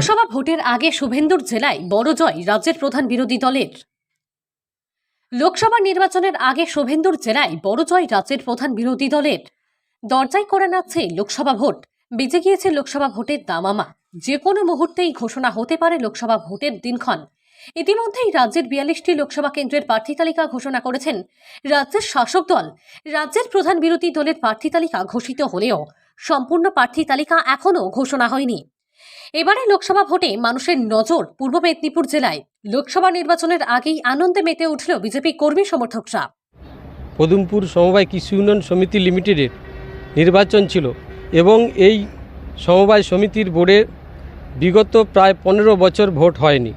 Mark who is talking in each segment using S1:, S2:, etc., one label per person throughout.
S1: লোকসভা ভোটের আগে শুভেন্দুর জেলায় বড় জয় রাজ্যের প্রধান বিরোধী দলের। লোকসভা নির্বাচনের আগে শুভেন্দুর জেলায় বড় জয় রাজ্যের প্রধান বিরোধী দলের। দরজায় কড়া নাড়ছে লোকসভা ভোট। বেজে গিয়েছে লোকসভা ভোটের দামামা। যে কোনো মুহূর্তেই ঘোষণা হতে পারে লোকসভা ভোটের দিনক্ষণ। ইতিমধ্যেই রাজ্যের 42টি লোকসভা কেন্দ্রের প্রার্থী তালিকা ঘোষণা করেছেন রাজ্যের শাসক দল। রাজ্যের প্রধান বিরোধী দলের প্রার্থী তালিকা ঘোষিত হলেও সম্পূর্ণ প্রার্থী তালিকা এখনও ঘোষণা হয়নি। এবারে লোকসভা ভোটে মানুষের নজর পূর্ব মেদিনীপুর জেলায়। লোকসভা নির্বাচনের আগেই আনন্দে মেতে উঠল বিজেপি কর্মী সমর্থকরা।
S2: পদুমপুর সমবায় কৃষি উন্নয়ন সমিতি লিমিটেডের নির্বাচন ছিল এবং এই সমবায় সমিতির বোর্ডে বিগত প্রায় 15 বছর ভোট হয়নি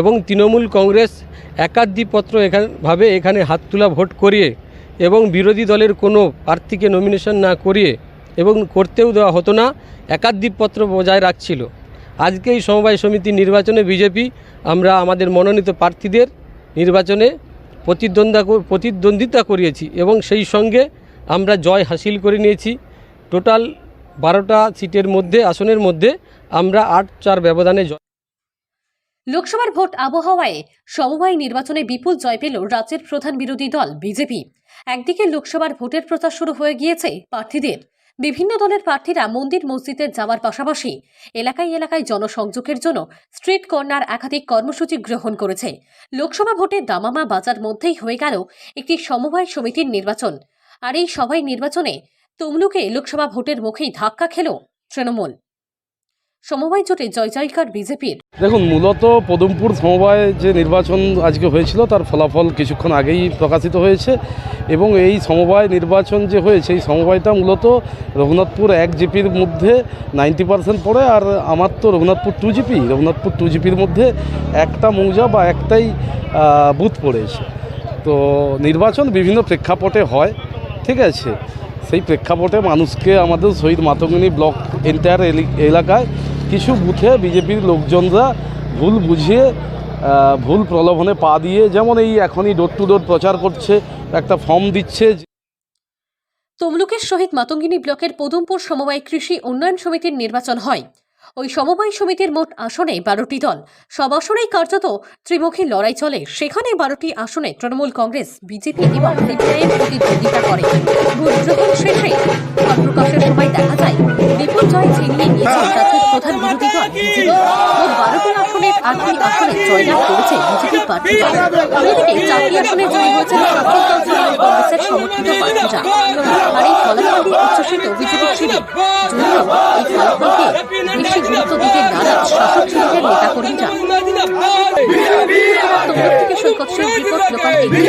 S2: এবং তৃণমূল কংগ্রেস একাধিপত্র এখানে হাত তোলা ভোট করিয়ে এবং বিরোধী দলের কোনো প্রার্থীকে নমিনেশন না করিয়ে এবং করতেও দেওয়া হতো না, একাধিপত্র বজায় রাখছিল। আজকে এই সমবায় সমিতির নির্বাচনে বিজেপি আমরা আমাদের মনোনীত প্রার্থীদের নির্বাচনে প্রতিদ্বন্দ্বিতা করিয়েছি এবং সেই সঙ্গে আমরা জয় হাসিল করে নিয়েছি। টোটাল 12টা সিটের মধ্যে আসনের মধ্যে আমরা 8-4 ব্যবধানে জয়।
S1: লোকসভার ভোট আবহাওয়ায় সমবায় নির্বাচনে বিপুল জয় পেল রাজ্যের প্রধান বিরোধী দল বিজেপি। একদিকে লোকসভার ভোটের প্রচার শুরু হয়ে গিয়েছে প্রার্থীদের। বিভিন্ন দলের প্রার্থীরা মন্দির মসজিদে যাওয়ার পাশাপাশি এলাকায় এলাকায় জনসংযোগের জন্য স্ট্রিট কর্নার একাধিক কর্মসূচি গ্রহণ করেছে। লোকসভা ভোটে দামামা বাজার মধ্যেই হয়ে গেল একটি সমবায় সমিতির নির্বাচন। আর এই সভায় নির্বাচনে তমলুকে লোকসভা ভোটের মুখেই ধাক্কা খেল তৃণমূল। সমবায় জোটে জয় জয়কার বিজেপির।
S3: দেখুন, মূলত পদুমপুর সমবায় যে নির্বাচন আজকে হয়েছিল তার ফলাফল কিছুক্ষণ আগেই প্রকাশিত হয়েছে এবং এই সমবায় নির্বাচন যে হয়েছে এই সমবায়টা মূলত রঘুনাথপুর 1 জিপির মধ্যে 90% পড়ে, আর আমার তো রঘুনাথপুর 2 জিপি। রঘুনাথপুর 2 জিপির মধ্যে একটা মৌজা বা একটাই বুথ পড়েছে। তো নির্বাচন বিভিন্ন প্রেক্ষাপটে হয়, ঠিক আছে। সেই প্রেক্ষাপটে মানুষকে আমাদের শহীদ মাতঙ্গিনী ব্লক এন্টায়ার এলাকায় কিছু বুথে বিজেপির লোকজনরা ভুল বুঝিয়ে ভুল প্রলোভনে পা দিয়ে, যেমন এই এখনই ডোর টু ডোর প্রচার করছে, একটা ফর্ম দিচ্ছে।
S1: তমলুকের শহীদ মাতঙ্গিনী ব্লকের পদুমপুর সমবায় কৃষি উন্নয়ন সমিতির নির্বাচন হয়। ওই সমবায় সমিতির মোট আসনে 12টি দল। সব আসনেই কার্যত ত্রিমুখী লড়াই চলে। সেখানে 12টি আসনে তৃণমূল কংগ্রেস, বিজেপি এবং সিপিআইএম প্রতিদ্বন্দ্বিতা করে। ভোট গ্রহণ শেষে ফল প্রকাশের সময় দেখা যায় বিপুল জয় ছিনিয়ে নিয়েছে রাজ্যের প্রধান বিরোধী দল বিজেপি। মোট 12টি আসনের 8টি আসনে জয়লাভ করেছে বিজেপির প্রার্থীরা। অন্যদিকে 4টি আসনে জয়ী হয়েছেন শাসক দল তৃণমূল কংগ্রেসের সমর্থিত প্রার্থীরা। আর এই ফলাফলটি উচ্ছ্বসিত বিজেপি শিবির। যদিও এই ফলাফলকে বেশি গুরুত্ব দিতে নারাজ শাসক শিবিরের নেতাকর্মীরা। তমলুক থেকে সৈকত সেন রিপোর্ট, লোকাল টিভি।